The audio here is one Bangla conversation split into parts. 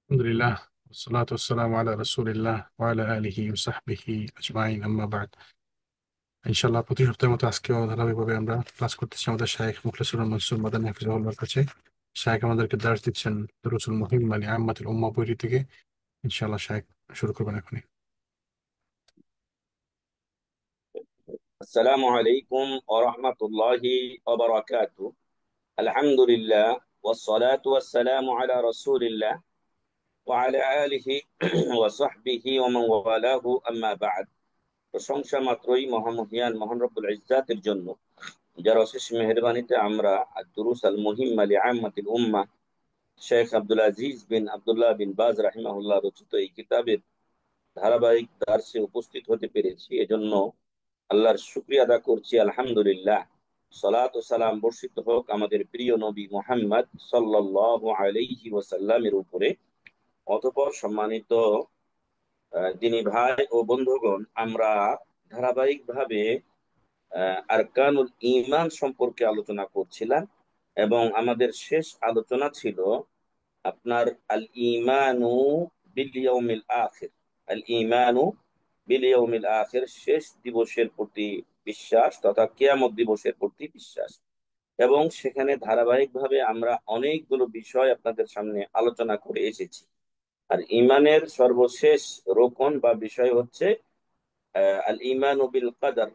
আলহামদুলিল্লাহ, والصلاة والسلام على رسول الله وعلى آله وصحبه أجمعين أما بعد। ইনশাআল্লাহ প্রতি সপ্তাহের মতো আজকেও ধারাবাহিকভাবে আমরা ক্লাস করতেছি আমাদের শাইখ মুখলেসুর রহমান মনসুর মাদানী হাফিজাহুল্লাহর কাছে। শাইখ আমাদেরকে দার্স দিচ্ছেন দুরুসুল মুহিম মানে আম্মাতুল উম্মাহ বইটি থেকে। ইনশাআল্লাহ শাইখ শুরু করবেন এখনই। السلام عليكم ورحمة الله وبركاته. الحمد لله والصلاة والسلام على رسول الله وعلى آله وصحبه ومن والاه أما بعد. প্রশংসা মাত্রই মহামহিয়ান মহান রব্বুল ইজ্জাতের জন্য, যার অশেষ মেহেরবানিতে আমরা দুরুস আল মুহিম্মা লিআম্মাতিল উম্মাহ শেখ আব্দুল আজিজ বিন আব্দুল্লাহ বিন বাজ রাহিমাহুল্লাহ রচিত এই কিতাবের ধারাবাহিক দার্সে উপস্থিত হতে পেরেছি। এজন্য আল্লাহর শুকরিয়া আদা করছি, আলহামদুলিল্লাহ। সালাত ও সালাম বর্ষিত হোক আমাদের প্রিয় নবী মুহাম্মদ সাল্লাল্লাহু আলাইহি ওয়াসাল্লামের উপরে। অতঃপর সম্মানিত দিনী ভাই ও বন্ধুগণ, আমরা ধারাবাহিকভাবে আরকানুল ঈমান সম্পর্কে আলোচনা করছিলাম এবং আমাদের শেষ আলোচনা ছিল আপনার আল ঈমানু বিল ইয়াউমিল আখির। আল ঈমানু বিল ইয়াউমিল আখির, শেষ দিবসের প্রতি বিশ্বাস তথা কিয়ামত দিবসের প্রতি বিশ্বাস। এবং সেখানে ধারাবাহিকভাবে আমরা অনেকগুলো বিষয় আপনাদের সামনে আলোচনা করে এসেছি। আর ইমানের সর্বশেষ রোকন বা বিষয় হচ্ছে আল ঈমানু বিল কদর,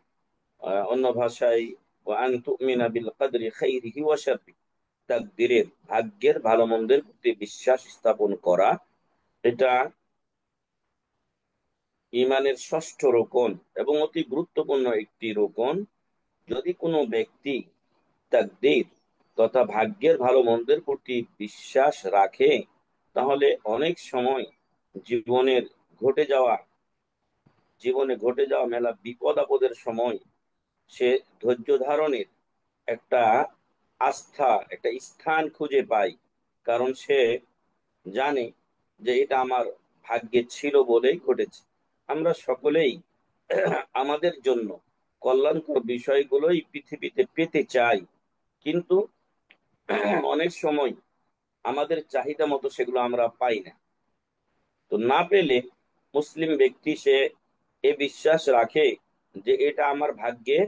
অন্য ভাষায় ওয়া আন তুমিনা বিল কদরি খাইরিহি ওয়া শাররিহি, তাকদীরের ভাগ্যের ভালো মন্দের প্রতি বিশ্বাস স্থাপন করা। এটা ইমানের ষষ্ঠ রোকন এবং অতি গুরুত্বপূর্ণ একটি রোকন। যদি কোনো ব্যক্তি তাকদীর তথা ভাগ্যের ভালো মন্দের প্রতি বিশ্বাস রাখে, তাহলে অনেক সময় জীবনের ঘটে যাওয়া জীবনে ঘটে যাওয়া মেলা বিপদ আপদের সময় সে ধৈর্য ধারণের একটা আস্থা, একটা স্থান খুঁজে পায়। কারণ সে জানে যে এটা আমার ভাগ্যে ছিল বলেই ঘটেছে। আমরা সকলেই আমাদের জন্য কল্যাণকর বিষয়গুলোই পৃথিবীতে পেতে চাই, কিন্তু অনেক সময় আমাদের চাহিদা মতো সেগুলো আমরা পাই না। তো না পেলে মুসলিম ব্যক্তি সে এ বিশ্বাস রাখে যে এটা আমার ভাগ্যে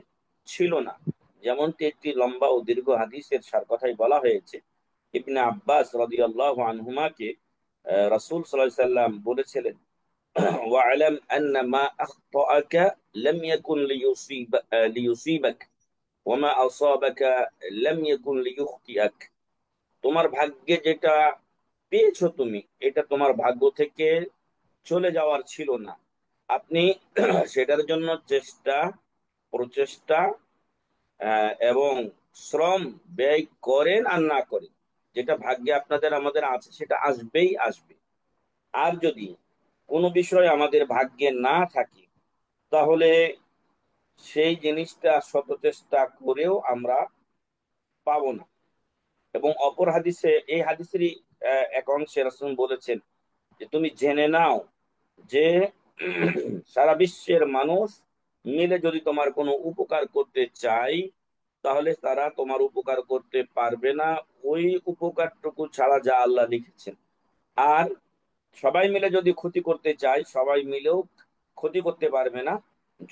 ছিল না। যেমনটি একটি লম্বা ও দীর্ঘ হাদিসের সার কথাই বলা হয়েছে। ইবনে আব্বাস রাদিয়াল্লাহু আনহুমাকে রাসূল সাল্লাল্লাহু আলাইহি সাল্লাম বলেছিলেন, ওয়া'লাম আন্না মা আখতাআকা লাম ইয়াকুন লিয়ুসিবাক ওয়া মা আসাবাকা লাম ইয়াকুন লিয়ুখতিআক। তোমার ভাগ্যে যেটা পেয়েছো তুমি, এটা তোমার ভাগ্য থেকে চলে যাওয়ার ছিল না। আপনি সেটার জন্য প্রচেষ্টা এবং শ্রম ব্যয় করেন আর না করেন, যেটা ভাগ্যে আপনাদের আমাদের আছে সেটা আসবেই আসবে। আর যদি কোনো বিষয় আমাদের ভাগ্যে না থাকে, তাহলে সেই জিনিসটা শত চেষ্টা করেও আমরা পাবো না। এবং অপর হাদিসে, এই হাদিসেরই এক অংশে রাসূল বলেছেন যে তুমি জেনে নাও যে সারা বিশ্বের মানুষ মিলে যদি তোমার কোনো উপকার করতে চায়, তাহলে তারা তোমার উপকার করতে পারবে না ওই উপকারটুকু ছাড়া যা আল্লাহ লিখেছেন। আর সবাই মিলে যদি ক্ষতি করতে চায়, সবাই মিলেও ক্ষতি করতে পারবে না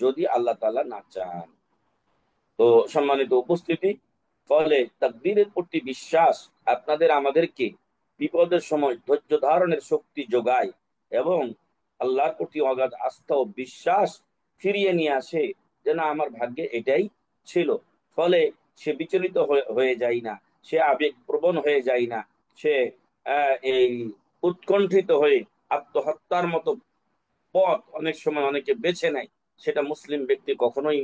যদি আল্লাহ তাআলা না চান। তো সম্মানিত উপস্থিতি, ফলে তাকদীরের প্রতি বিশ্বাস আপনাদের আমাদেরকে বিপদের সময় ধৈর্য ধারণের শক্তি যোগায় এবং আল্লাহর প্রতি অগাধ আস্থা ও বিশ্বাস ফিরিয়ে নিয়ে আসে যে না, আমার ভাগ্যে এটাই ছিল। ফলে সে বিচলিত হয়ে যায় না, সে আবেগপ্রবণ হয়ে যায় না, সে এই উৎকণ্ঠিত হয়ে আত্মহত্যার মতো পথ অনেক সময় অনেকে বেছে নেয়। সেটা মুসলিম ব্যক্তি কখনোই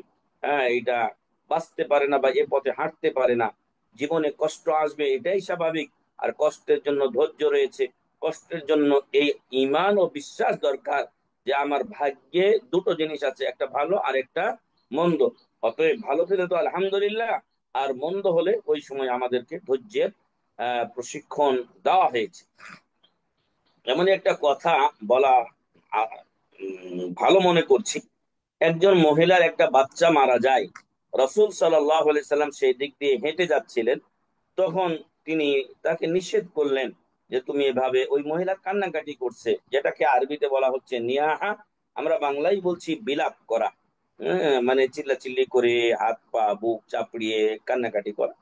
এটা বাঁচতে পারে না বা এ পথে হাঁটতে পারে না। জীবনে কষ্ট আসবে, এটাই স্বাভাবিক। আর কষ্টের জন্য ধৈর্য রয়েছে, কষ্টের জন্য এই ঈমান ও বিশ্বাস দরকার যে আমার ভাগ্যে দুটো জিনিস আছে, একটা ভালো আর একটা মন্দ। অতএব ভালো পেলে তো আলহামদুলিল্লাহ, আর মন্দ হলে ওই সময় আমাদেরকে ধৈর্যের প্রশিক্ষণ দেওয়া হয়েছে। এমনই একটা কথা বলা ভালো মনে করছি। একজন মহিলার একটা বাচ্চা মারা যায়। রাসূল সাল্লাল্লাহু আলাইহি সাল্লাম সেই দিক দিয়ে হেঁটে যাচ্ছিলেন। তখন তিনি তাকে নিষেধ করলেন যে তুমি এভাবে, ওই মহিলা কান্নাকাটি করছে, যেটাকে আরবিতে বলা হচ্ছে নিয়াহা, আমরা বাংলায় বলছি বিলাপ করা। মানে চিল্লাচিল্লি করে হাত পা বুক চাপড়িয়ে কান্নাকাটি করা।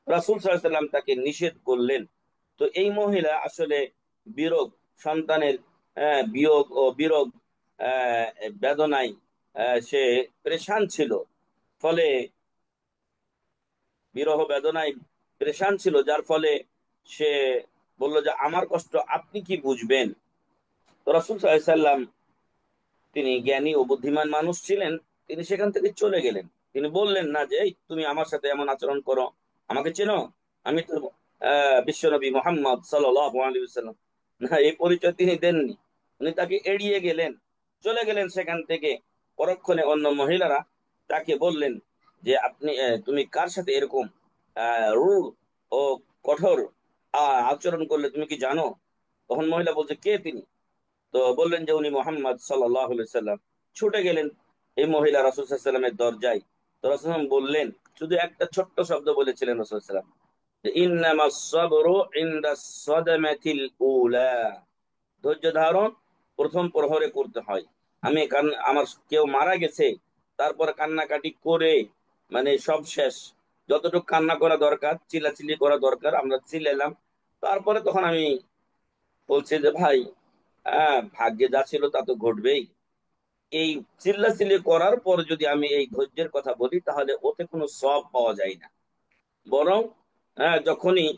রাসূল সাল্লাল্লাহু আলাইহি সাল্লাম তাকে নিষেধ করলেন। তো এই মহিলা আসলে বিরোগ, সন্তানের বিয়োগ ও বিরোগ আহ, বেদনায় সে পেরেশান ছিল। ফলে বিরহ বেদনায় পেরেশান ছিল, যার ফলে সে বলল যে আমার কষ্ট আপনি কি বুঝবেন। তো রাসূল সাল্লাল্লাহু আলাইহি সাল্লাম, তিনি জ্ঞানী ও বুদ্ধিমান মানুষ ছিলেন, তিনি সেখান থেকে চলে গেলেন। তিনি বললেন না যে এই তুমি আমার সাথে এমন আচরণ করো, আমাকে চেনো, আমি তো বিশ্বনবী মোহাম্মদ সাল্লাল্লাহু আলাইহি ওয়াসাল্লাম। না, এই পরিচয় তিনি দেননি। উনি তাকে এড়িয়ে গেলেন, চলে গেলেন সেখান থেকে। পরক্ষণে অন্য মহিলারা তাকে বললেন যে আপনি তুমি কার সাথে এরকম রূঢ় ও কঠোর আচরণ করলে, তুমি কি জানো? তখন মহিলা বলছে কে তিনি। তো বললেন যে উনি মোহাম্মদ সাল্লাল্লাহু আলাইহি সাল্লাম। ছুটে গেলেন এই মহিলা রাসূল সাল্লাল্লাহু আলাইহি সাল্লামের দরজায়। তো রাসূল সাল্লাল্লাহু আলাইহি সাল্লাম বললেন, শুধু একটা ছোট্ট শব্দ বলেছিলেন রাসূল সাল্লাল্লাহু আলাইহি সাল্লাম, যে ইন্নামাস সাবরু ইনদা সাদমাতিল উলা, ধৈর্য ধারণ প্রথম প্রহরে করতে হয়। আমি আমার কেউ মারা গেছে, তারপরে কান্নাকাটি করে মানে সব শেষ, যতটুকু কান্না করা দরকার, চিল্লাচিল্লি করা দরকার আমরা চিল্লাইলাম, তারপরে তখন আমি বলছি যে ভাই, ভাগ্যে যা ছিল তা তো ঘটবেই। এই চিল্লাচিল্লি করার পর যদি আমি এই ধৈর্যের কথা বলি, তাহলে ওতে কোনো সওয়াব পাওয়া যায় না। বরং যখনই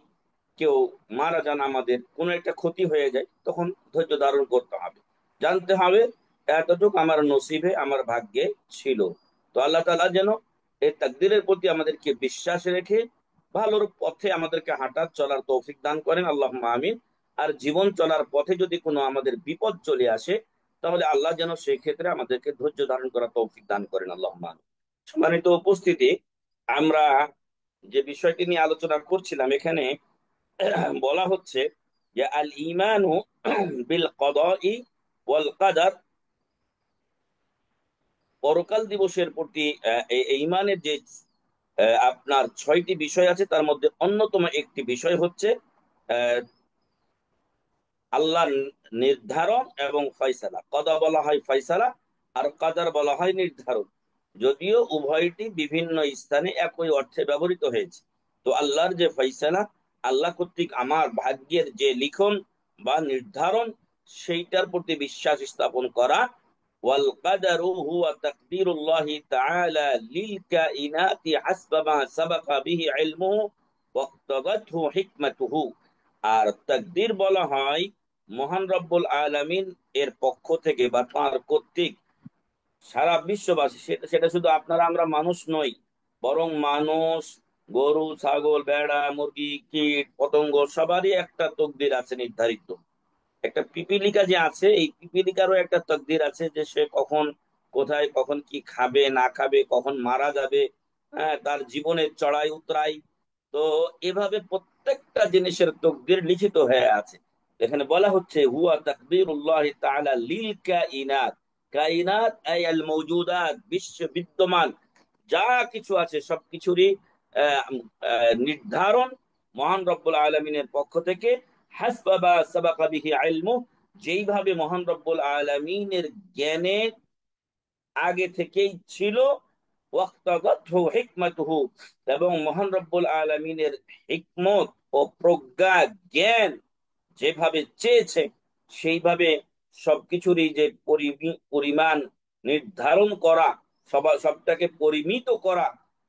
কেউ মারা যান, আমাদের কোনো একটা ক্ষতি হয়ে যায়, তখন ধৈর্য ধারণ করতে হবে, জানতে হবে এতটুকু আমার নসিবে, আমার ভাগ্যে ছিল। তো আল্লাহ তাআলা যেন এই তাকদীরের প্রতি আমাদেরকে বিশ্বাস রেখে ভালোর পথে আমাদেরকে হাঁটার চলার তৌফিক দান করেন, আল্লাহুম্মা আমিন। আর জীবন চলার পথে যদি কোনো আমাদের বিপদ চলে আসে, তাহলে আল্লাহ যেন সেই ক্ষেত্রে আমাদেরকে ধৈর্য ধারণ করার তৌফিক দান করেন, আল্লাহুম্মা আমিন। সম্মানিত উপস্থিতি, আমরা যে বিষয়টি নিয়ে আলোচনা করছিলাম, এখানে বলা হচ্ছে যে আল ইমানু বিল কদাই ওয়াল কাদার, পরকাল দিবসের প্রতি এই ইমানের যে আপনার 6টি বিষয় আছে, তার মধ্যে অন্যতম একটি বিষয় হচ্ছে আহ, আল্লাহর নির্ধারণ এবং ফয়সালা। কদা বলা হয় ফয়সালা, আর কাদার বলা হয় নির্ধারণ, যদিও উভয়টি বিভিন্ন স্থানে একই অর্থে ব্যবহৃত হয়েছে। তো আল্লাহর যে ফয়সালা, আল্লাহ কর্তৃক আমার ভাগ্যের যে লিখন বা নির্ধারণ, সেইটার প্রতি বিশ্বাস স্থাপন করা। ওয়াল কাদারু হুয়া তাকদীরুল্লাহি তাআলা লিল কাইনাতি হাসবা মা সাবাকা বিহি ইলমুহু ওয়াক্তাদাতহু হিকমাতুহু। আর তাকদীর বলা হয় মহান রব্বুল আলামিন এর পক্ষ থেকে বা তার কর্তৃক সারা বিশ্ববাসী, সেটা সেটা শুধু আপনারা আমরা মানুষ নই, বরং মানুষ, গরু ছাগল ভেড়া মুরগি কীট পতঙ্গ সবারই একটা তকদির আছে নির্ধারিত। একটা পিপিলিকা যে আছে, এই পিপিলিকারও একটা তকদির আছে, যে সে কখন কোথায় কখন কি খাবে না খাবে, কখন মারা যাবে, তার জীবনের চড়াই উতরাই। তো এভাবে প্রত্যেকটা জিনিসের তকদির লিখিত হয়ে আছে। এখানে বলা হচ্ছে হুয়া তাকদিরুল্লাহ তাআলা লিল কাইনাত। কাইনাত আই আল মওজুদাত, বিশ্ব বিদ্যমান যা কিছু আছে সবকিছুরই আহ, নির্ধারণ মহান রব্বুল আলমিনের পক্ষ থেকে। হাসবাবা সাবাকা বিহি ইলমু, যেইভাবে মহান রব্বুল আলমিনের জ্ঞানে আগে থেকেই ছিল। ওয়াক্তাদাতহু হিকমাতুহু, এবং মহান রব্বুল আলমিনের হিকমত ও প্রজ্ঞা জ্ঞান যেভাবে চেয়েছে, সেইভাবে সবকিছুরই যে পরিমাণ নির্ধারণ করা, সবটাকে পরিমিত করা,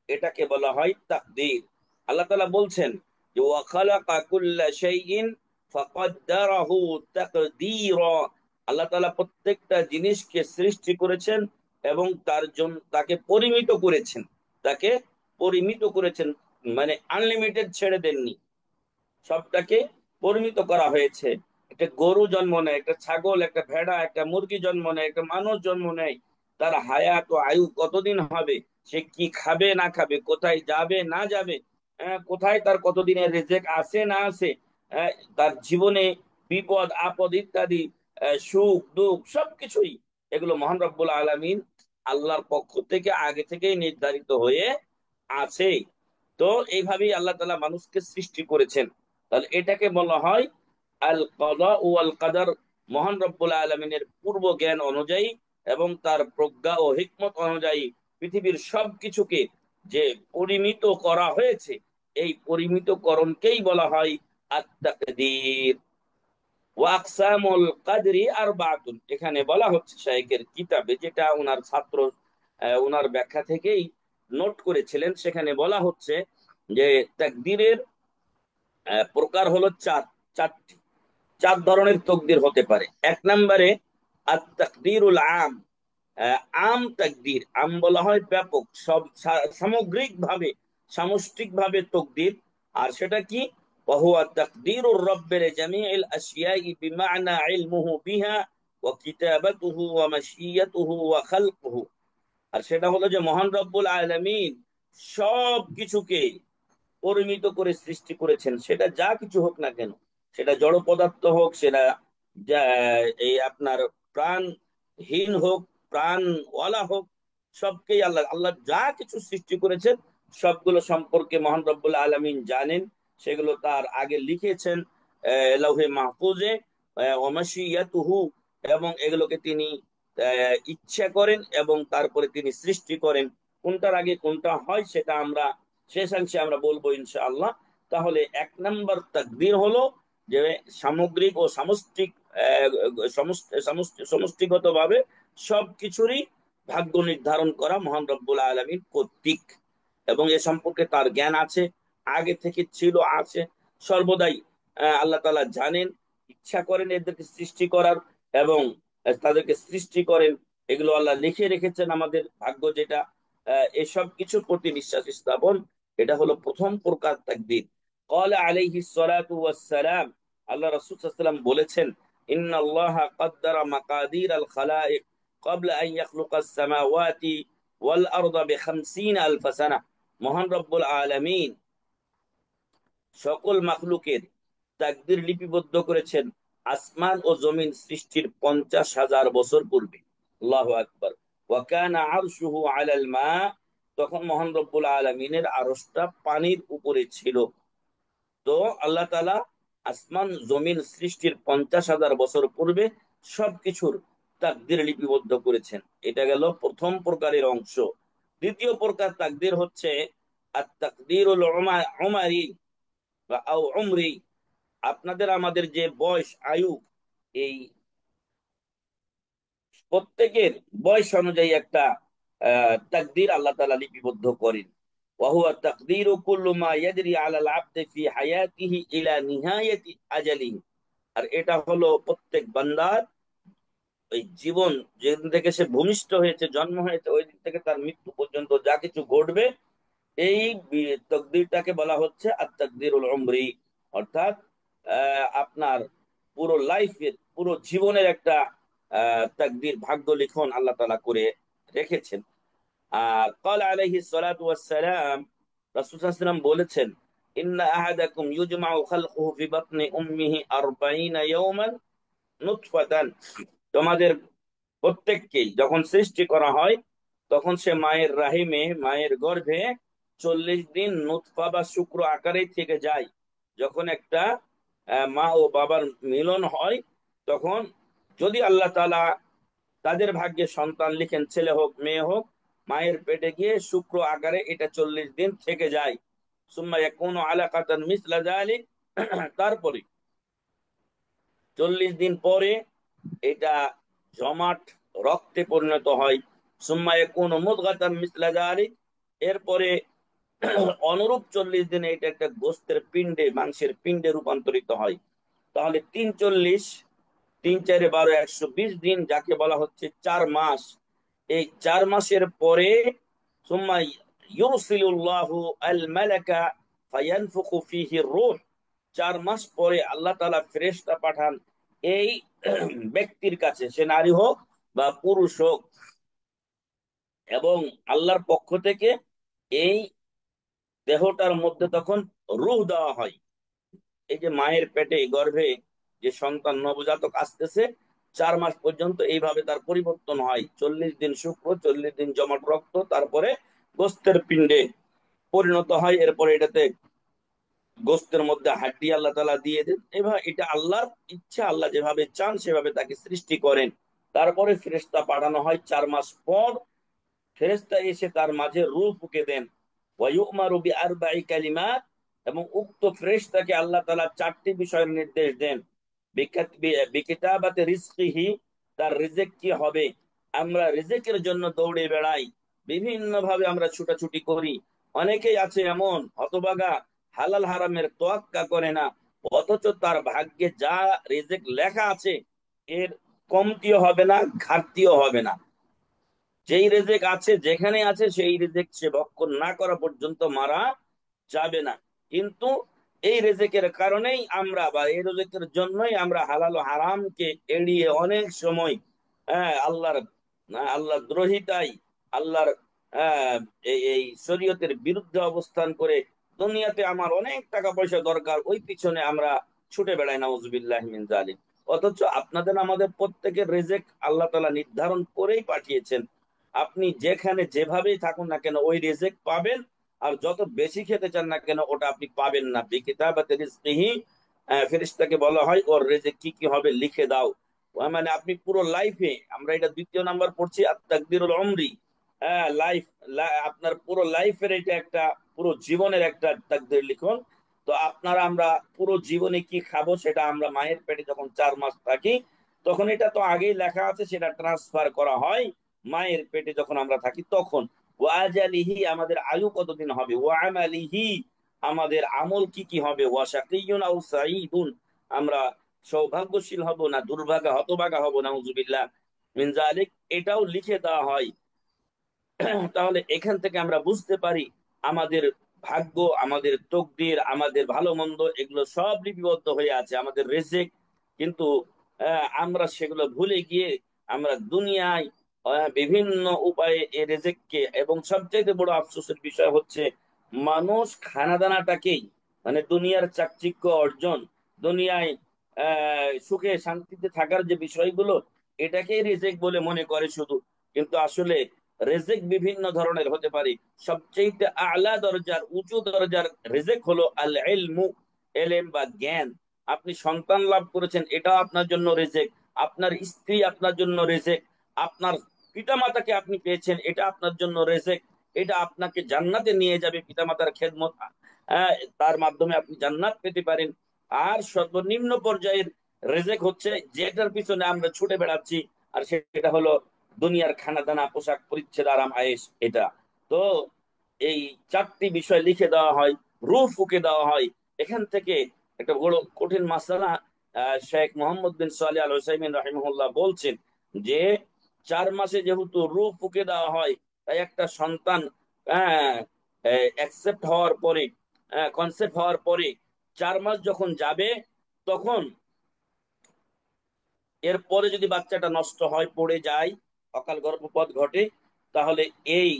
এটাকে বলা হয় তাকদীর। আল্লাহ তাআলা বলছেন যে ওয়া খালাকা কুল্লা শাইইন ফাকাদ্দারাহু তাকদীরা। আল্লাহ তাআলা প্রত্যেকটা জিনিসকে সৃষ্টি করেছেন এবং তার জন্য তাকে পরিমিত করেছেন, তাকে পরিমিত করেছেন, মানে আনলিমিটেড ছেড়ে দেননি, সবটাকে পরিমিত করা হয়েছে। একটা গরু জন্ম নেয়, একটা ছাগল, একটা ভেড়া, একটা মুরগি জন্ম নেয়, একটা মানুষ জন্ম নেয়, তার হায়াত ও আয়ু কতদিন হবে, সে কি খাবে না খাবে, কোথায় যাবে না যাবে, কোথায় তার কতদিনের রেজেক আছে না আছে, তার জীবনে বিপদ আপদ ইত্যাদি, সুখ দুঃখ সবকিছুই, এগুলো মহান রব্বুল আলামিন আল্লাহর পক্ষ থেকে আগে থেকেই নির্ধারিত হয়ে আছে। তো এইভাবেই আল্লাহ তাআলা মানুষকে সৃষ্টি করেছেন। তাহলে এটাকে বলা হয় আল কদা ও আল কাদার, মহান রব্বুল আলমিনের পূর্ব জ্ঞান অনুযায়ী এবং তার প্রজ্ঞা ও হিকমত অনুযায়ী পৃথিবীর সবকিছুকে যে পরিমিত করা হয়েছে, এই পরিমিতকরণকেই বলা হয় আত-তাকদীর। ওয়াকসামুল কাদরি আরবাতুন, এখানে বলা হচ্ছে শাইখের কিতাবে, যেটা ওনার ছাত্র ওনার ব্যাখ্যা থেকেই নোট করেছিলেন, সেখানে বলা হচ্ছে যে তাকদীরের প্রকার হলো চারটি। চার ধরনের তকদির হতে পারে। এক নম্বরে আত তাকদিরুল আম, আম তাকদির, আম বলা হয় ব্যাপক, সব সামগ্রিক ভাবে, সামষ্টিক ভাবে তকদির। আর সেটা কি? وهو تقدير الرب لجميع الأشياء بمعنى علمه بها وكتابته ومشيئته وخلقه। আর সেটা হলো যে মহান রব্বুল আলামিন সব কিছুকে পরিমিত করে সৃষ্টি করেছেন, সেটা যা কিছু হোক না কেন, সেটা জড় পদার্থ হোক, সেটা এই আপনার প্রাণহীন হোক, প্রাণওয়ালা হোক, সবকেই আল্লাহ আল্লাহ যা কিছু সৃষ্টি করেছেন সবগুলো সম্পর্কে মহান রব্বুল আলামিন জানেন। সেগুলো তার আগে লিখেছেন লৌহে মাহফুজে, ওমাশিয়াতুহু, এবং এগুলোকে তিনি ইচ্ছা করেন এবং তারপরে তিনি সৃষ্টি করেন। কোনটার আগে কোনটা হয় সেটা আমরা শেষাংশে আমরা বলবো ইনশাআল্লাহ। তাহলে এক নম্বর তাকদীর হলো যে সামগ্রিক ও সামষ্টিক, সমষ্টিগত ভাবে সবকিছুরই ভাগ্য নির্ধারণ করা মহান রব্বুল আলামিন কর্তৃক, এবং এ সম্পর্কে তার জ্ঞান আছে, আগে থেকে ছিল, আছে, সর্বদাই আল্লাহ তাআলা জানেন, ইচ্ছা করেন এদেরকে সৃষ্টি করার, এবং তাদেরকে সৃষ্টি করেন। এগুলো আল্লাহ লিখে রেখেছেন আমাদের ভাগ্য যেটা, এসব কিছুর প্রতি বিশ্বাস স্থাপন, এটা হলো প্রথম প্রকার তাকদীর। قال عليه الصلاة والسلام, আল্লাহ রাসূল সাল্লাল্লাহু আলাইহি ওয়াসাল্লাম বলেছেন, ইন্নাল্লাহা قدر مقادير الخلائق قبل أن يخلق السماوات والأرض ب50 ألف سنة। মহান রব্বুল আলামিন সকল মাখলুকের তাকদীর লিপিবদ্ধ করেছেন আসমান ও জমিন সৃষ্টির 50,000 বছর পূর্বে। আল্লাহু আকবার। ওয়া কানা আরশুহু আলাল মা, তখন মহান রব্বুল আলামিনের আরশটা পানির উপরে ছিল। তো আল্লাহ তাআলা আসমান জমিন সৃষ্টির 50,000 বছর পূর্বে সবকিছুর তাকদীর লিপিবদ্ধ করেছেন। এটা গেল প্রথম প্রকারের অংশ। দ্বিতীয় প্রকার তাকদীর হচ্ছে আত তাকদীরুল উমারি বা আও উমরি, আপনাদের আমাদের যে বয়স, আয়ু, এই প্রত্যেকের বয়স অনুযায়ী একটা তাকদীর আল্লাহ তাআলা লিপিবদ্ধ করেন। وهو تقدير كل ما يجري على العبد في حياته الى نهايه اجله। আর এটা হলো প্রত্যেক বান্দার ওই জীবন, যেদিন থেকে সে ভূমিষ্ঠ হয়েছে, জন্ম হয়েছে, ওই দিন থেকে তার মৃত্যু পর্যন্ত যা কিছু ঘটবে, এই তকদিরটাকে বলা হচ্ছে আর তাকদিরুল উমরি। অর্থাৎ আপনার পুরো লাইফের, পুরো জীবনের একটা তাকদির, ভাগ্য লিখন আল্লাহ তাআলা করে রেখেছেন। আর قال عليه الصلاة والسلام, রাসূল সাল্লাল্লাহু আলাইহি ওয়াসাল্লাম বলেছেন, ইন্না আহাদাকুম ইউজমাউ খালকুহু ফি বাতনি উম্মিহি 40 ইয়াওমান নুতফাতান, তোমাদের প্রত্যেককেই যখন সৃষ্টি করা হয় তখন সে মায়ের রাহিমে, মায়ের গর্ভে 40 দিন নুতফা বা শুক্র আকারে থেকে যায়। যখন একটা মা ও বাবার মিলন হয়, তখন যদি আল্লাহ তাআলা তাদের ভাগ্যে সন্তান লিখেন, ছেলে হোক মেয়ে হোক, মায়ের পেটে গিয়ে শুক্র আকারে এটা 40 দিন থেকে যায়। সুম্মা ইয়াকুনু আলাকাতান মিসলা যালিক, তারপরে 40 দিন পরে এটা জমাট রক্তে পরিণত হয়। সুম্মা ইয়াকুনু মুদগাতান মিসলা যালিক, এরপরে অনুরূপ 40 দিনে এটা একটা গোস্তের পিণ্ডে, মাংসের পিণ্ডে রূপান্তরিত হয়। তাহলে 3 40, 3 4 12, 120 দিন, যাকে বলা হচ্ছে 4 মাস। এই 4 মাসের পরে সুম্মা ইউরসিলুল্লাহু আল মালাকা ফায়ানফুখু ফিহি রূহ, 4 মাস পরে আল্লাহ তাআলা ফেরেশতা পাঠান এই ব্যক্তির কাছে, সে নারী হোক বা পুরুষ হোক, এবং আল্লাহর পক্ষ থেকে এই দেহটার মধ্যে তখন রূহ দেওয়া হয়। এই যে মায়ের পেটে গর্ভে যে সন্তান নবজাতক আসতেছে, 4 মাস পর্যন্ত এইভাবে তার পরিবর্তন হয়। 40 দিন শুক্র, 40 দিন জমাট রক্ত, তারপরে গোস্তের পিণ্ডে পরিণত হয়। এরপরে এটাতে গোস্তের মধ্যে হাড্ডি আল্লাহ তাআলা দিয়ে দেন। এবার এটা আল্লাহর ইচ্ছা, আল্লাহ যেভাবে চান সেভাবে তাকে সৃষ্টি করেন। তারপরে ফেরেশতা পাঠানো হয় 4 মাস পর। ফেরেশতা এসে তার মাঝে রূহ ফুঁকে দেন। ওয়ায়ুমারু বিআরবাই কালিমাত, এবং উক্ত ফেরেশতাকে আল্লাহ তাআলা 4টি বিষয়ের নির্দেশ দেন। বিকিতাবাতি রিজকিহি, তার রিজিক কি হবে। আমরা রিজিকের জন্য দৌড়ে বেড়াই, বিভিন্ন ভাবে আমরা ছুটাছুটি করি। অনেকেই আছে এমন হতভাগা, হালাল হারামের তোয়াক্কা করে না, অথচ তার ভাগ্যে যা রিজিক লেখা আছে এর কমতিও হবে না, ঘাটতিও হবে না। যেই রেজেক আছে, যেখানে আছে সেই রেজেক সে ভক্ষণ না করা পর্যন্ত মারা যাবে না। কিন্তু এই রেজেকের কারণেই আমরা, বা এই রেজেকের জন্যই আমরা হালাল ও হারামকে এড়িয়ে অনেক সময় আল্লাহর দ্রোহিতাই, আল্লাহর এই শরীয়তের বিরুদ্ধে অবস্থান করে, দুনিয়াতে আমার অনেক টাকা পয়সা দরকার, ওই পিছনে আমরা ছুটে বেড়াই, নাউজুবিল্লাহ মিন জালিক। অথচ আপনাদের আমাদের প্রত্যেকের রেজেক আল্লাহ তাআলা নির্ধারণ করেই পাঠিয়েছেন। আপনি যেখানে যেভাবেই থাকুন না কেন ওই রিজিক পাবেন। আর যত বেশি খেতে চান না কেন ওটা আপনি পাবেন না। বিকিতাবাতি রিজকিহি, ফেরেশতাকে বলা হয় ওর রিজিক কি কি হবে লিখে দাও। মানে আপনি পুরো লাইফে, আমরা এটা 2য় নাম্বার পড়ছি আত তাকদিরুল উমরি, লাইফ, আপনার পুরো লাইফের এটা একটা, পুরো জীবনের একটা তাকদীর লিখন। তো আপনারা, আমরা পুরো জীবনে কি খাবো সেটা আমরা মায়ের পেটে যখন 4 মাস থাকি তখন এটা তো আগেই লেখা আছে, সেটা ট্রান্সফার করা হয় মায়ের পেটে যখন আমরা থাকি তখন। ওয়াজালিহি, আমাদের আয়ু কতদিন হবে, ওয়ামালিহি, আমাদের আমল কি কি হবে, ওয়াশাকিয়ুন আও সাঈদুন, আমরা সৌভাগ্যশীল হব না দুর্ভাগা হতভাগা হব, নাউজুবিল্লাহ মিন জালিক, এটাও লিখে দেওয়া হয়। তাহলে এখান থেকে আমরা বুঝতে পারি আমাদের ভাগ্য, আমাদের তকদির, আমাদের ভালো মন্দ এগুলো সব লিপিবদ্ধ হয়ে আছে, আমাদের রেজেক। কিন্তু আমরা সেগুলো ভুলে গিয়ে আমরা দুনিয়ায় বিভিন্ন উপায়ে এই রেজেককে, এবং সবচেয়ে বড় আফসোসের বিষয় হচ্ছে মানুষ খানা দানাটাকেই, মানে দুনিয়ার চাকচিক্য অর্জন, দুনিয়ায় সুখে শান্তিতে থাকার যে বিষয়গুলো, এটাকেই রেজেক বলে মনে করে শুধু। কিন্তু আসলে রেজেক বিভিন্ন ধরনের হতে পারে। সবচেয়ে আলা দরজার, উঁচু দরজার রেজেক হলো আল ইলমু, এলেম বা জ্ঞান। আপনি সন্তান লাভ করেছেন, এটা আপনার জন্য রেজেক। আপনার স্ত্রী আপনার জন্য রেজেক। আপনার পিতামাতাকে আপনি পেয়েছেন, এটা আপনার জন্য রেজেক। এটা আপনাকে জান্নাতে নিয়ে যাবে, পিতামাতার খেদমত, তার মাধ্যমে আপনি জান্নাত পেতে পারেন। আর সর্বনিম্ন পর্যায়ের রেজেক হচ্ছে যেটার পিছনে আমরা ছুটে বেড়াচ্ছি, আর সেটা হলো দুনিয়ার খানা দানা, পোশাক পরিচ্ছদ, আরাম আয়েশ, এটা। তো এই 4টি বিষয় লিখে দেওয়া হয়, রূহ ফুঁকে দেওয়া হয়। এখান থেকে একটা বড় কঠিন মাসালা শেখ মোহাম্মদ বিন সালেহ আল উসাইমিন রাহিমাহুল্লাহ বলছেন যে 4 মাসে যেহেতু রূহ ফুঁকে দেওয়া হয়, তাই একটা সন্তান অ্যাকসেপ্ট হওয়ার পরে, কনসেপ্ট হওয়ার পরে 4 মাস যখন যাবে, তখন এরপরে যদি বাচ্চাটা নষ্ট হয়, পড়ে যায়, অকাল গর্ভপাত ঘটে, তাহলে এই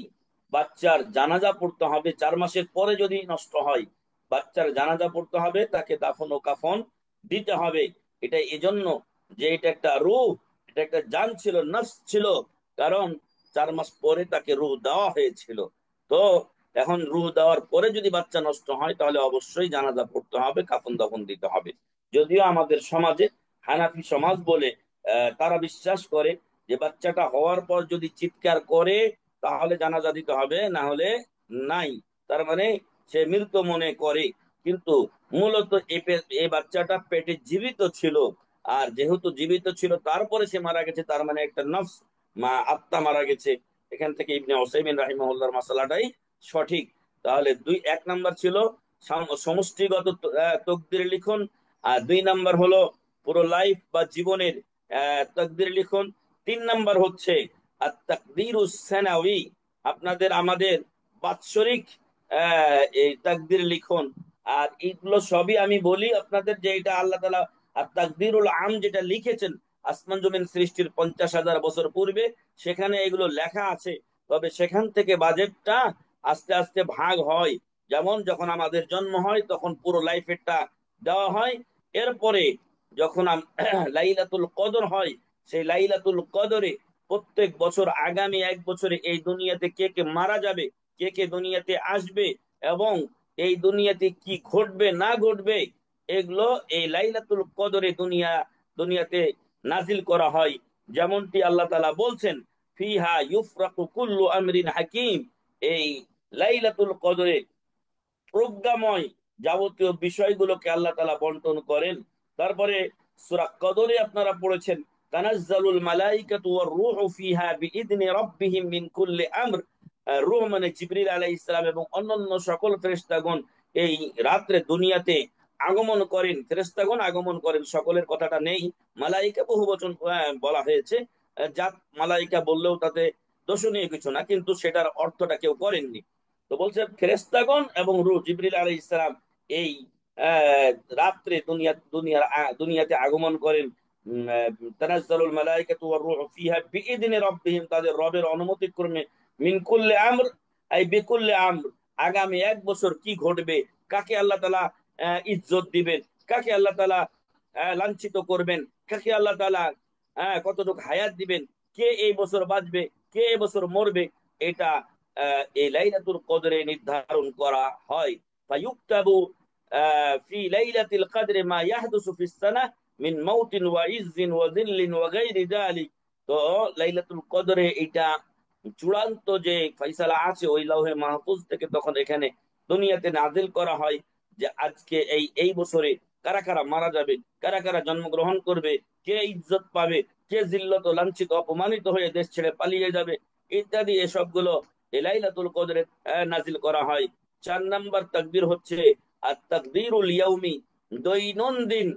বাচ্চার জানাজা পড়তে হবে। 4 মাসের পরে যদি নষ্ট হয়, বাচ্চার জানাজা পড়তে হবে, তাকে দাফন ও কাফন দিতে হবে। এটা এজন্য যে এটা একটা রূহ, এটা একটা জান ছিল, নফস ছিল, কারণ 4 মাস পরে তাকে রূহ দেওয়া হয়েছিল। তো এখন রূহ দেওয়ার পরে যদি বাচ্চা নষ্ট হয়, তাহলে অবশ্যই জানাজা পড়তে হবে, কাফন দাফন দিতে হবে। যদিও আমাদের সমাজে, হানাফি সমাজ বলে, তারা বিশ্বাস করে যে বাচ্চাটা হওয়ার পর যদি চিৎকার করে তাহলে জানাজা দিতে হবে, না হলে নাই। তার মানে সে মৃত মনে করে। কিন্তু মূলত এই বাচ্চাটা পেটে জীবিত ছিল। আর যেহেতু জীবিত ছিল তারপরে সে মারা গেছে, তার মানে একটা নফস, আত্মা মারা গেছে। এখান থেকে ইবনে উসাইমিন রাহিমাহুল্লাহর মাসালাটাই সঠিক। তাহলে 1 নাম্বার ছিল সমষ্টিগত তকদির লিখন, আর 2 নাম্বার হলো পুরো লাইফ বা জীবনের তাকদির লিখন। 3 নাম্বার হচ্ছে আর তাকদিরুস সানাউই, আপনাদের আমাদের বাৎসরিক এই তাকদির লিখন। আর এগুলো সবই আমি বলি আপনাদের যে এটা আল্লাহ তাআলা আর তাকদিরুল আম যেটা লিখেছেন আসমান জমিন সৃষ্টির 50,000 বছর পূর্বে, সেখানে এগুলো লেখা আছে। তবে সেখান থেকে বাজেটটা আস্তে আস্তে ভাগ হয়। যেমন যখন আমাদের জন্ম হয় তখন পুরো লাইফেরটা দেওয়া হয়। এরপরে যখন লাইলাতুল কদর হয়, সেই লাইলাতুল কদরে প্রত্যেক বছর আগামী 1 বছরে এই দুনিয়াতে কে কে মারা যাবে, কে কে দুনিয়াতে আসবে, এবং এই দুনিয়াতে কি ঘটবে না ঘটবে, এগুলো এই লাইলাতুল কদরে দুনিয়াতে নাজিল করা হয়। যেমনটি আল্লাহ তাআলা বলছেন, ফিহা ইউফরাকু কুল্লু আমরিন হাকিম। এই লাইলাতুল কদরে প্রজ্ঞাময় যাবতীয় বিষয়গুলোকে আল্লাহ তাআলা বন্টন করেন। তারপরে সূরা কদরে আপনারা পড়েছেন, তানাজ্জালুল মালাইকাতু ওয়ার রূহু ফিহা বিইذনি রাব্বিহিম মিন কুল্লি আমর। রূহ মানে জিবরিল আলাইহিস সালাম এবং অন্যান্য সকল ফেরেশতাগণ এই রাত্রে দুনিয়াতে আগমন করেন। ফেরেশতাগণ আগমন করেন, সকলের কথাটা নেই, মালাইকা বহুবচন বলা হয়েছে। জাত মালাইকা বললেও তাতে দোষণীয় কিছু না, কিন্তু সেটার অর্থটা কেউ করেননি। তো বলছে ফেরেশতাগণ এবং রূহ জিবরিল আলাইহিস সালাম এই আহ, রাত্রে দুনিয়াতে আগমন করেন। তানাজ্জালুল মালাইকাতু ওয়ার রূহু ফিহা বিইذনি রাব্বিহিম, তাদের রবের অনুমতি ক্রমে, মিন কুল্লি আমর, এই বিকুল্লি আমর, আগামী 1 বছর কি ঘটবে, কাকে আল্লাহ তাআলা ইজ্জত দিবেন, কাকে আল্লাহ তাআলা লাঞ্ছিত করবেন, কাকে আল্লাহ তাআলা কতটুকু হায়াত দিবেন, কে এই বছর বাঁচবে, কে এই বছর মরবে, এটা এই লাইলাতুল কদরে নির্ধারণ করা হয়। ফায়ুক্তাবু ফি লাইলাতিল কদরে মা ইয়াহদুসু ফিস সানাহ মিন মাউতিন ওয়া ইজ্জিন ওয়া যিল্লিন ওয়া গায়রি যালিক। তো লাইলাতুল কদরে এটা চূড়ান্ত যে ফয়সালা আছে ওই লৌহে মাহফুজ থেকে তখন এখানে দুনিয়াতে নাজিল করা হয়, যে আজকে এই এই বছরে কারা কারা মারা যাবে, কারা কারা জন্মগ্রহণ করবে, কে ইজ্জত পাবে, কে জিল্লত লাঞ্ছিত অপমানিত হয়ে দেশ ছেড়ে পালিয়ে যাবে, ইত্যাদি এসবগুলো এই লাইলাতুল কদরে নাজিল করা হয়। 4 নম্বর তাকবীর হচ্ছে আর তাকবীরুল ইয়াউমি, দৈনন্দিন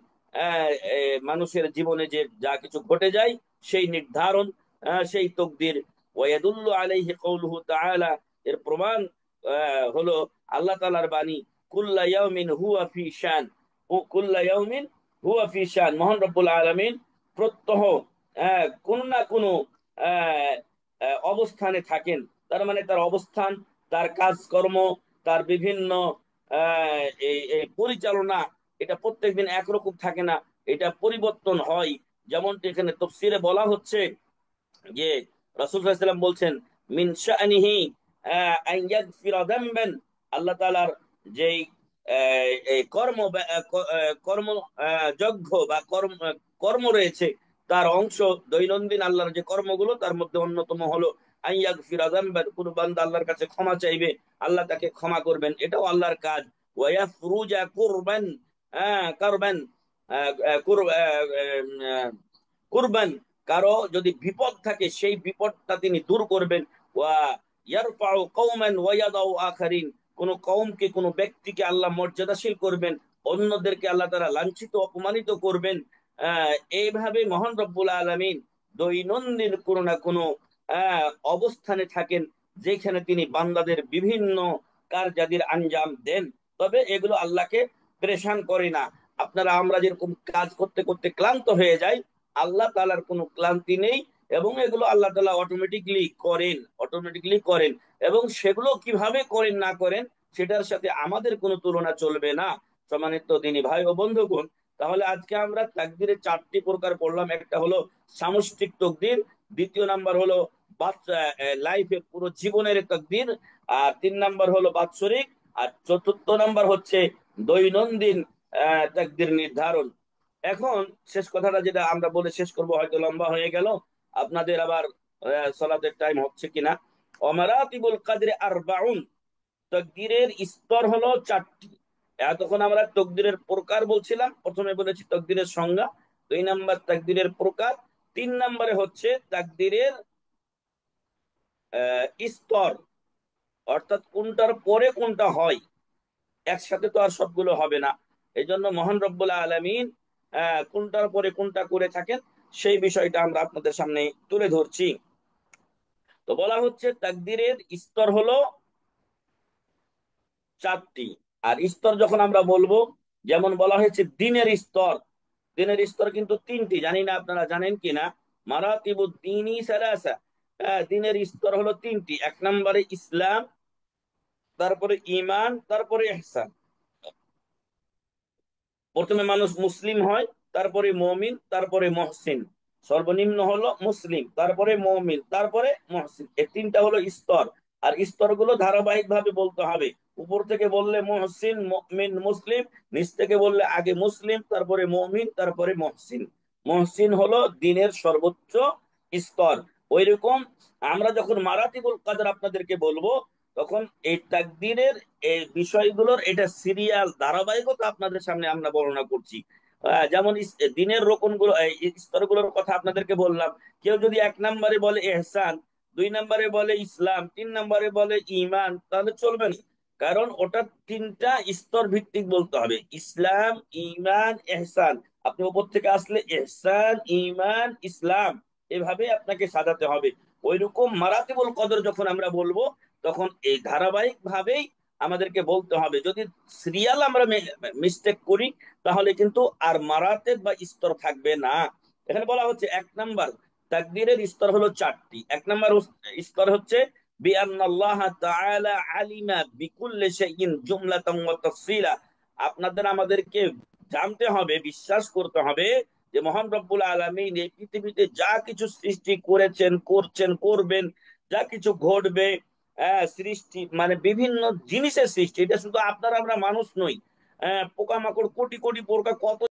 মানুষের জীবনে যে যা কিছু ঘটে যায় সেই নির্ধারণ, সেই তকদির। ওয়ায়াদুল্লু আলাইহি কওলুহু তাআলা, এর প্রমাণ হলো আল্লাহ তাআলার বাণী, কুল্লা ইয়াউমিন হুয়া ফি শান, ও কুল্লা ইয়াউমিন হুয়া ফি শান, মহান রব্বুল আলামিন প্রত্যহ কোন না কোন আহ, অবস্থানে থাকেন। তার মানে তার অবস্থান, তার কাজকর্ম, তার বিভিন্ন এই পরিচালনা, এটা প্রত্যেকদিন একরকম থাকে না, এটা পরিবর্তন হয়। যেমনটি এখানে তফসিরে বলা হচ্ছে যে রাসূল সাল্লাল্লাহু আলাইহি ওয়াসাল্লাম বলছেন, মিন শাআনিহি আন ইয়াগফিরা যামবান, আল্লাহ তাআলার যেই এই কর্ম যজ্ঞ বা কর্ম রয়েছে, তার অংশ দৈনন্দিন আল্লাহর যে কর্মগুলো তার মধ্যে অন্যতম হলো আন ইয়াগফিরা যামবান, কোন বান্দা আল্লাহর কাছে ক্ষমা চাইবে, আল্লাহ তাকে ক্ষমা করবেন, এটাও আল্লাহর কাজ। ওয়া ইয়াফরুজা কুরবান, কারবান, কুরবান, কারো যদি বিপদ থাকে সেই বিপদটা তিনি দূর করবেন। ওয়া ইয়ারফাউ কওমান ওয়া ইয়াদাউ আখারিন, কোন কওমকে, কোন ব্যক্তিকে আল্লাহ মর্যাদাশীল করবেন, অন্যদেরকে আল্লাহ তাআলা লাঞ্ছিত অপমানিত করবেন। এইভাবে মহান রব্বুল আলামিন দৈনন্দিন কোনো না কোনো অবস্থানে থাকেন, যেখানে তিনি বান্দাদের বিভিন্ন কার্যাদির আঞ্জাম দেন। তবে এগুলো আল্লাহকে পরেশান করে না। আমরা যেরকম কাজ করতে করতে ক্লান্ত হয়ে যাই, আল্লাহ তাআলার কোনো ক্লান্তি নেই, এবং এগুলো আল্লাহ তাআলা অটোমেটিকলি করেন। এবং সেগুলো কিভাবে করেন না করেন সেটার সাথে আমাদের কোনো তুলনা চলবে না। সম্মানিত দিনী ভাই ও বন্ধুগণ, তাহলে আজকে আমরা তাকদীরের 4টি প্রকার পড়লাম। একটা হলো সামষ্টিক তকদির, দ্বিতীয় নাম্বার হলো লাইফের পুরো জীবনের তাকদীর, আর 3 নাম্বার হলো বাৎসরিক, আর চতুর্থ নাম্বার হচ্ছে দৈনন্দিন তাকদীর নির্ধারণ। এখন শেষ কথাটা যেটা আমরা বলে শেষ করব, হয়তো লম্বা হয়ে গেল, আপনাদের আবার সলাতের টাইম হচ্ছে কিনা। অমারাতিবুল কাদরে আরবাউন, তকদিরের স্তর হলো 4টি। এতক্ষণ আমরা তকদিরের প্রকার বলছিলাম, প্রথমে বলেছি তকদিরের সংজ্ঞা, 2 নাম্বার তাকদিরের প্রকার, 3 নাম্বারে হচ্ছে তাকদিরের স্তর, অর্থাৎ কোনটার পরে কোনটা হয়, একসাথে তো আর সবগুলো হবে না। এই জন্য মহান রব্বুল আলামিন কোনটার পরে কোনটা করে থাকেন সেই বিষয়টা আমরা আপনাদের সামনে তুলে ধরছি। তো বলা হচ্ছে তাকদীরের স্তর হলো 4টি। আর স্তর যখন আমরা বলবো, যেমন বলা হয়েছে দিনের স্তর, দিনের স্তর কিন্তু 3টি, জানি না আপনারা জানেন কিনা। মারাতিবুদ দ্বীনি সালাসা, দিনের স্তর হলো 3টি। 1 নম্বরে ইসলাম, তারপরে ঈমান, তারপরে ইহসান। প্রথমে মানুষ মুসলিম হয়, তারপরে মমিন, তারপরে মহসিন। সর্বনিম্ন হলো মুসলিম, তারপরে মমিন, তারপরে মহসিন। এই 3টা হলো স্তর। আর স্তরগুলো ধারাবাহিক ভাবে বলতে হবে, উপর থেকে বললে মুহসিন, মুমিন, মুসলিম, নিচ থেকে বললে আগে মুসলিম, তারপরে মুমিন, তারপরে মুহসিন। মুহসিন হলো দিনের সর্বোচ্চ স্তর। ওইরকম আমরা যখন মারাতিবুল কদর আপনাদেরকে বলবো, তখন এই তাকদীরের এই বিষয়গুলোর এটা সিরিয়াল ধারাবাহিকতা আপনাদের সামনে আমরা বর্ণনা করছি। যেমন দিনের রোকনগুলো, স্তরগুলোর কথা আপনাদেরকে বললাম। কেউ যদি 1 নম্বরে বলে এহসান, 2 নম্বরে বলে ইসলাম, 3 নম্বরে বলে ইমান, তাহলে চলবে না। কারণ ওটা 3টা স্তর ভিত্তিক বলতে হবে, ইসলাম, ইমান, এহসান। আপনি উপর থেকে আসলে এহসান, ইমান, ইসলাম, এভাবে আপনাকে সাজাতে হবে। ওইরকম মারাতিবুল কদর যখন আমরা বলবো, তখন এই ধারাবাহিক ভাবেই আমাদেরকে বলতে হবে। যদি সিরিয়াল আমরা মিস্টেক করি, তাহলে কিন্তু আর মারাতেব বা স্তর থাকবে না। এখানে বলা হচ্ছে 1 নম্বর তাকদীরের স্তর হলো 4টি। 1 নম্বর স্তর হচ্ছে বিআন্নাল্লাহ তাআলা আলিমা বিকুল্লি শাইইন জুমলাতান ওয়া তাফসীলা। আপনাদের আমাদেরকে জানতে হবে, বিশ্বাস করতে হবে যে মহান রব্বুল আলামিন এই পৃথিবীতে যা কিছু সৃষ্টি করেছেন, করছেন, করবেন, যা কিছু ঘটবে, সৃষ্টি মানে বিভিন্ন জিনিসের সৃষ্টি, এটা শুধু আপনারা আমরা মানুষ নই, পোকামাকড় কোটি কোটি প্রকার কত